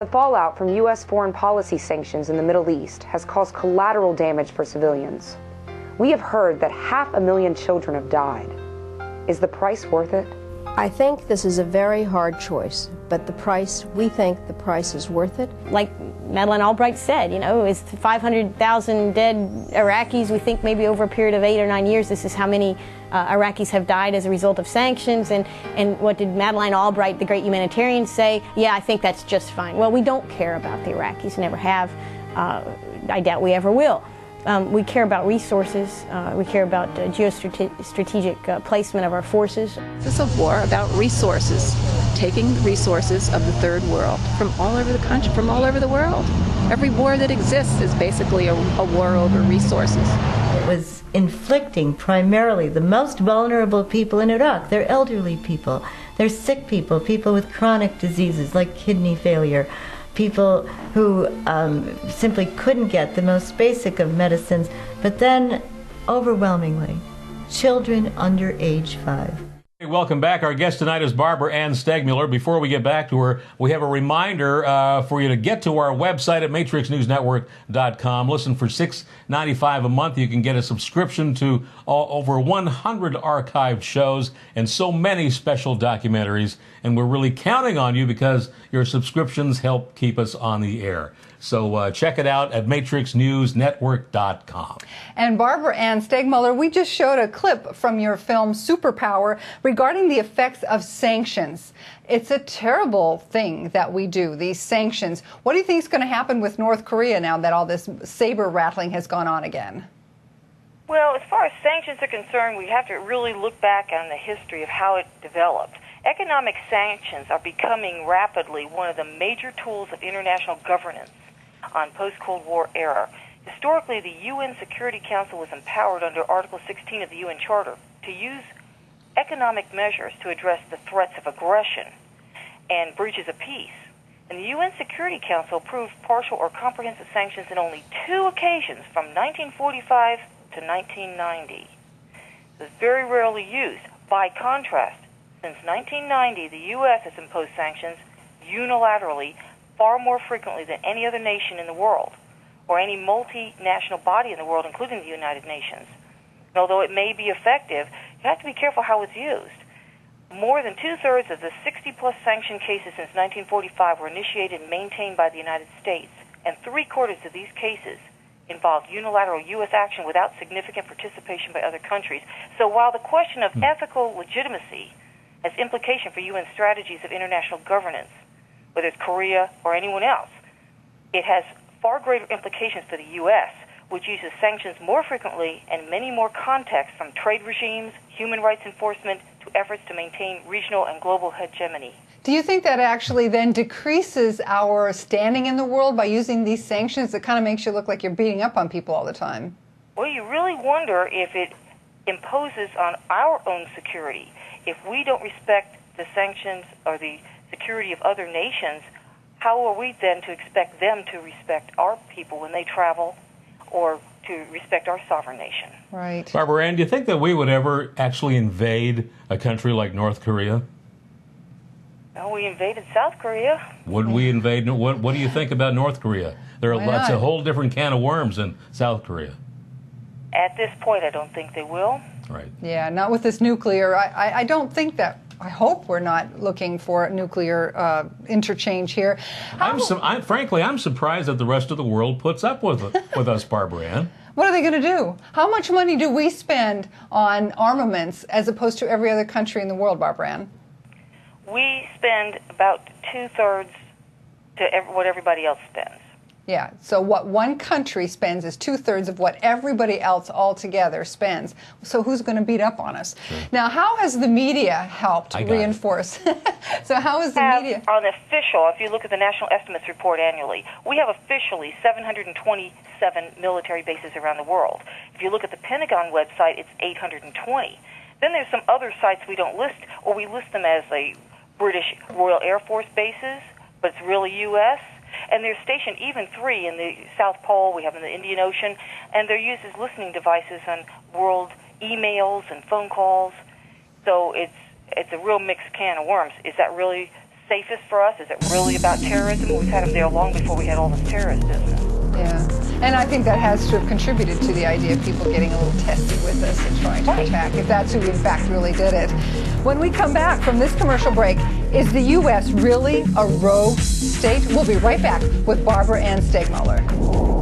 The fallout from U.S. foreign policy sanctions in the Middle East has caused collateral damage for civilians. We have heard that 500,000 children have died. Is the price worth it? I think this is a very hard choice, but we think the price is worth it. Like Madeleine Albright said, it's 500,000 dead Iraqis. We think maybe over a period of 8 or 9 years, this is how many Iraqis have died as a result of sanctions. And what did Madeleine Albright, the great humanitarian, say? Yeah, I think that's just fine. Well, we don't care about the Iraqis, never have. I doubt we ever will. We care about resources. We care about geostrategic placement of our forces. This is a war about resources, taking the resources of the third world from all over the country, from all over the world. Every war that exists is basically a war over resources. It was inflicting primarily the most vulnerable people in Iraq. They're elderly people, they're sick people, people with chronic diseases like kidney failure, people who simply couldn't get the most basic of medicines, but then overwhelmingly, children under age 5. Hey, welcome back. Our guest tonight is Barbara Ann Steegmuller. Before we get back to her, we have a reminder for you to get to our website at matrixnewsnetwork.com. Listen, for $6.95 a month, you can get a subscription to over 100 archived shows and so many special documentaries. And we're really counting on you because your subscriptions help keep us on the air. So check it out at matrixnewsnetwork.com. And Barbara Ann Steegmuller, we just showed a clip from your film Superpower regarding the effects of sanctions. It's a terrible thing that we do, these sanctions. What do you think is going to happen with North Korea now that all this saber rattling has gone on again? Well, as far as sanctions are concerned, we have to really look back on the history of how it developed. Economic sanctions are becoming rapidly one of the major tools of international governance on post-Cold War era. Historically, the UN Security Council was empowered under Article 16 of the UN Charter to use economic measures to address the threats of aggression and breaches of peace. And the UN Security Council approved partial or comprehensive sanctions in only 2 occasions from 1945 to 1990. It was very rarely used. By contrast, since 1990, the U.S. has imposed sanctions unilaterally far more frequently than any other nation in the world, or any multinational body in the world, including the United Nations. And although it may be effective, you have to be careful how it's used. More than 2/3 of the 60-plus sanction cases since 1945 were initiated and maintained by the United States, and 3/4 of these cases involved unilateral U.S. action without significant participation by other countries. So while the question of ethical legitimacy has implication for UN strategies of international governance, whether it's Korea or anyone else, it has far greater implications for the U.S., which uses sanctions more frequently and many more contexts, from trade regimes, human rights enforcement, to efforts to maintain regional and global hegemony. Do you think that actually then decreases our standing in the world by using these sanctions? It kind of makes you look like you're beating up on people all the time. Well, you really wonder if it imposes on our own security. If we don't respect the sanctions or the security of other nations, how are we then to expect them to respect our people when they travel, or to respect our sovereign nation? Right. Barbara Ann, do you think that we would ever actually invade a country like North Korea? No, we invaded South Korea. Would we invade? What do you think about North Korea? That's a whole different can of worms in South Korea. At this point, I don't think they will. Right. Yeah, not with this nuclear. I don't think that. I hope we're not looking for nuclear interchange here. Frankly, I'm surprised that the rest of the world puts up with us, Barbara Ann. What are they going to do? How much money do we spend on armaments as opposed to every other country in the world, Barbara Ann? We spend about 2/3 to what everybody else spends. Yeah, so what one country spends is 2/3 of what everybody else altogether spends. So who's going to beat up on us? Sure. Now, how has the media helped reinforce? So how is the media? On official, if you look at the National Estimates Report annually, we have officially 727 military bases around the world. If you look at the Pentagon website, it's 820. Then there's some other sites we don't list, or we list them as British Royal Air Force bases, but it's really U.S., and they're stationed even 3 in the South Pole, we have in the Indian Ocean, and they're used as listening devices on world emails and phone calls. So it's a real mixed can of worms. Is that really safest for us? Is it really about terrorism? We've had them there long before we had all this terrorist business. Yeah, and I think that has to have contributed to the idea of people getting a little testy with us and trying to attack, if that's who in fact really did it. When we come back from this commercial break, is the U.S. really a rogue state? We'll be right back with Barbara Ann Steegmuller.